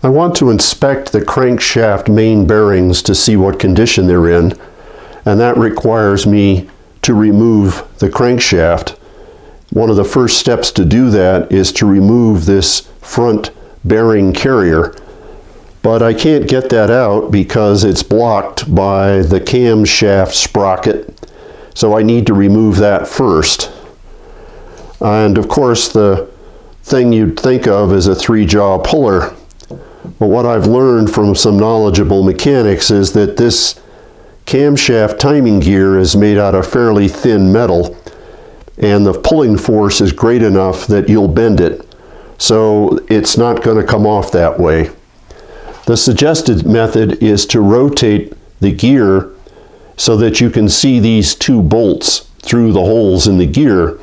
I want to inspect the crankshaft main bearings to see what condition they're in, and that requires me to remove the crankshaft. One of the first steps to do that is to remove this front bearing carrier, but I can't get that out because it's blocked by the camshaft sprocket, so I need to remove that first. And of course, the thing you'd think of is a 3-jaw puller. But what I've learned from some knowledgeable mechanics is that this camshaft timing gear is made out of fairly thin metal, and the pulling force is great enough that you'll bend it. So it's not going to come off that way. The suggested method is to rotate the gear so that you can see these 2 bolts through the holes in the gear.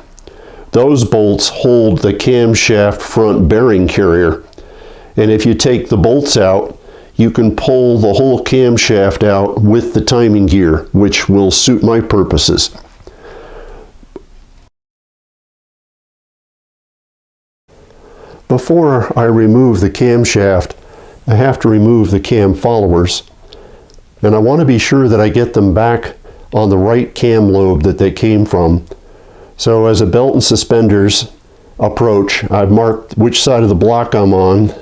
Those bolts hold the camshaft front bearing carrier. And if you take the bolts out, you can pull the whole camshaft out with the timing gear, which will suit my purposes. Before I remove the camshaft, I have to remove the cam followers. And I want to be sure that I get them back on the right cam lobe that they came from. So as a belt and suspenders approach, I've marked which side of the block I'm on,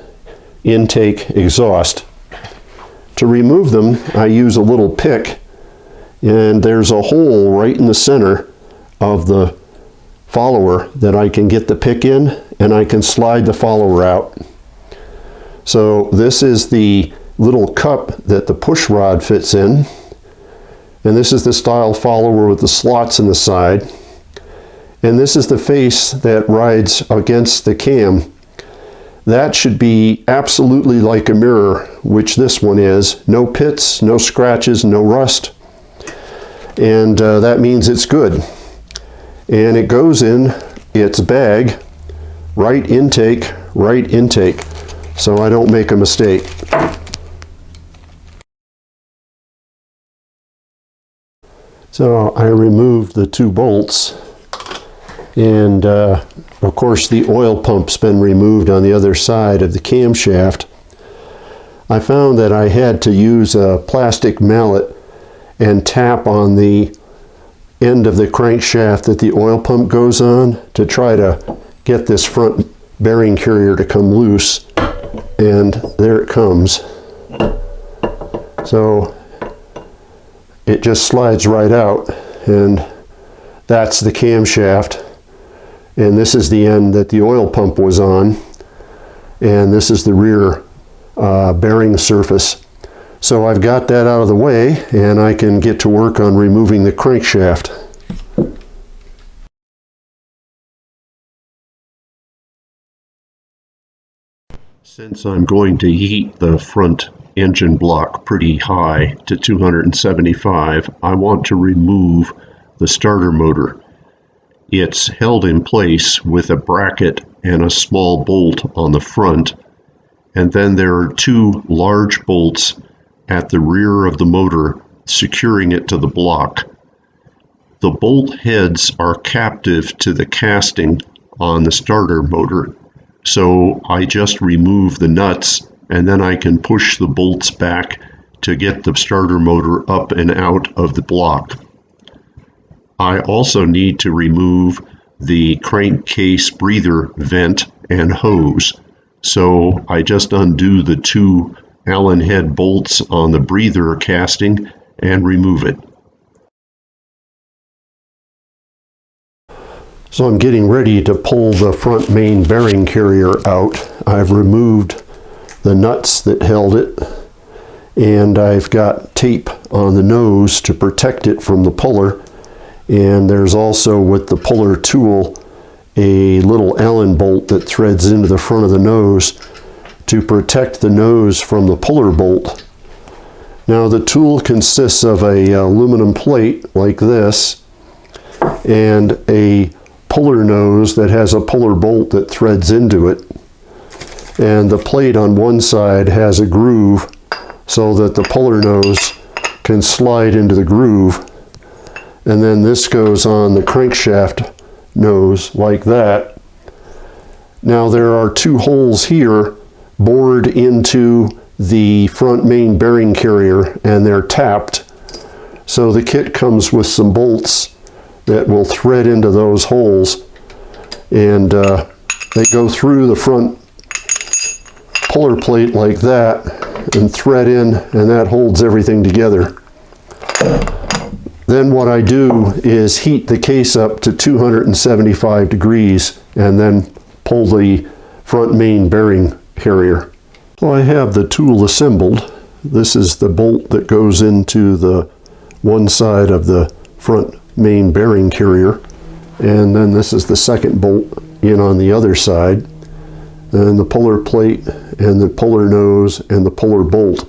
intake, exhaust. To remove them, I use a little pick, and there's a hole right in the center of the follower that I can get the pick in, and I can slide the follower out. So this is the little cup that the push rod fits in, and this is the style follower with the slots in the side, and this is the face that rides against the cam. That should be absolutely like a mirror, which this one is. No pits, no scratches, no rust. And that means it's good. And it goes in its bag, right intake, so I don't make a mistake. So I removed the 2 bolts, and of course the oil pump's been removed on the other side of the camshaft. I found that I had to use a plastic mallet and tap on the end of the crankshaft that the oil pump goes on to try to get this front bearing carrier to come loose, and there it comes. So it just slides right out, and that's the camshaft. And this is the end that the oil pump was on, and this is the rear bearing surface. So I've got that out of the way, and I can get to work on removing the crankshaft. Since I'm going to heat the front engine block pretty high to 275, I want to remove the starter motor. It's held in place with a bracket and a small bolt on the front, and then there are 2 large bolts at the rear of the motor securing it to the block. The bolt heads are captive to the casting on the starter motor, so I just remove the nuts, and then I can push the bolts back to get the starter motor up and out of the block. I also need to remove the crankcase breather vent and hose. So I just undo the 2 Allen head bolts on the breather casting and remove it. So I'm getting ready to pull the front main bearing carrier out. I've removed the nuts that held it, and I've got tape on the nose to protect it from the puller. And there's also, with the puller tool, a little Allen bolt that threads into the front of the nose to protect the nose from the puller bolt. Now the tool consists of a aluminum plate like this, and a puller nose that has a puller bolt that threads into it. And the plate on one side has a groove so that the puller nose can slide into the groove. And then this goes on the crankshaft nose like that. Now there are 2 holes here bored into the front main bearing carrier, and they're tapped. So the kit comes with some bolts that will thread into those holes, and they go through the front puller plate like that and thread in, and that holds everything together. Then what I do is heat the case up to 275 degrees and then pull the front main bearing carrier. So I have the tool assembled. This is the bolt that goes into the one side of the front main bearing carrier, and then this is the second bolt in on the other side, and the puller plate and the puller nose and the puller bolt.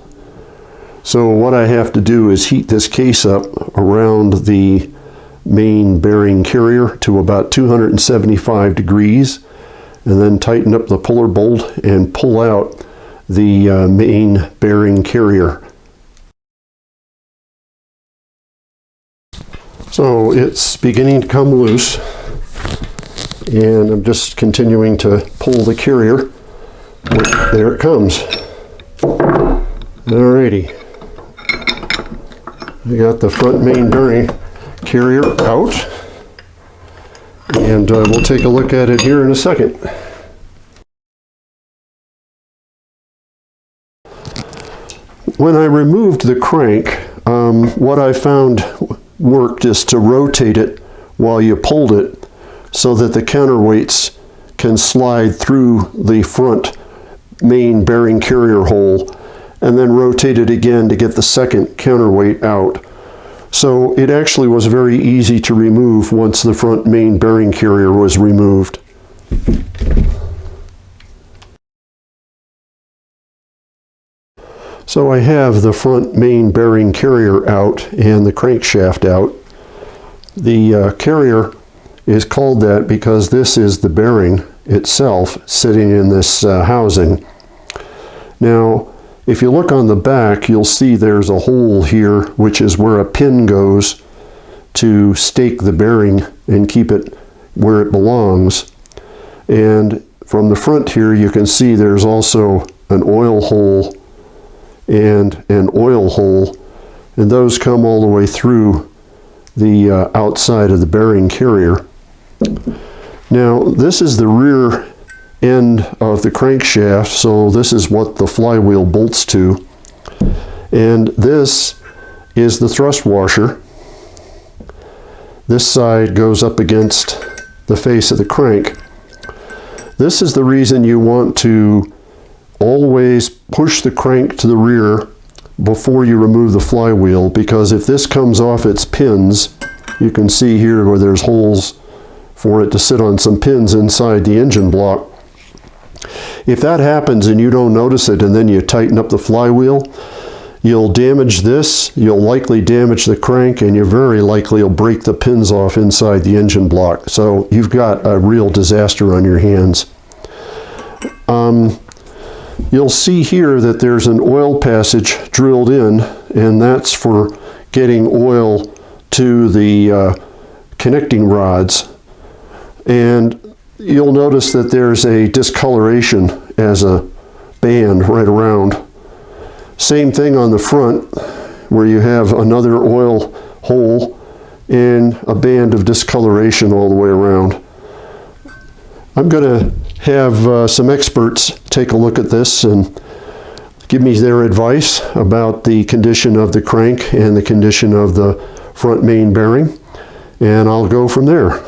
So what I have to do is heat this case up around the main bearing carrier to about 275 degrees, and then tighten up the puller bolt and pull out the main bearing carrier. So it's beginning to come loose, and I'm just continuing to pull the carrier. There it comes. Alrighty. I got the front main bearing carrier out, and we'll take a look at it here in a second. When I removed the crank, what I found worked is to rotate it while you pulled it so that the counterweights can slide through the front main bearing carrier hole, and then rotate it again to get the second counterweight out. So it actually was very easy to remove once the front main bearing carrier was removed. So I have the front main bearing carrier out and the crankshaft out. The carrier is called that because this is the bearing itself sitting in this housing. Now, if you look on the back, you'll see there's a hole here, which is where a pin goes to stake the bearing and keep it where it belongs. And from the front here, you can see there's also an oil hole and an oil hole, and those come all the way through the outside of the bearing carrier. Now, this is the rear end of the crankshaft, so this is what the flywheel bolts to, and this is the thrust washer. This side goes up against the face of the crank. This is the reason you want to always push the crank to the rear before you remove the flywheel, because if this comes off its pins, you can see here where there's holes for it to sit on some pins inside the engine block. If that happens and you don't notice it, and then you tighten up the flywheel, you'll damage this, you'll likely damage the crank, and you very likely will break the pins off inside the engine block. So you've got a real disaster on your hands. You'll see here that there's an oil passage drilled in, and that's for getting oil to the connecting rods. And you'll notice that there's a discoloration as a band right around. Same thing on the front, where you have another oil hole and a band of discoloration all the way around. I'm going to have some experts take a look at this and give me their advice about the condition of the crank and the condition of the front main bearing, and I'll go from there.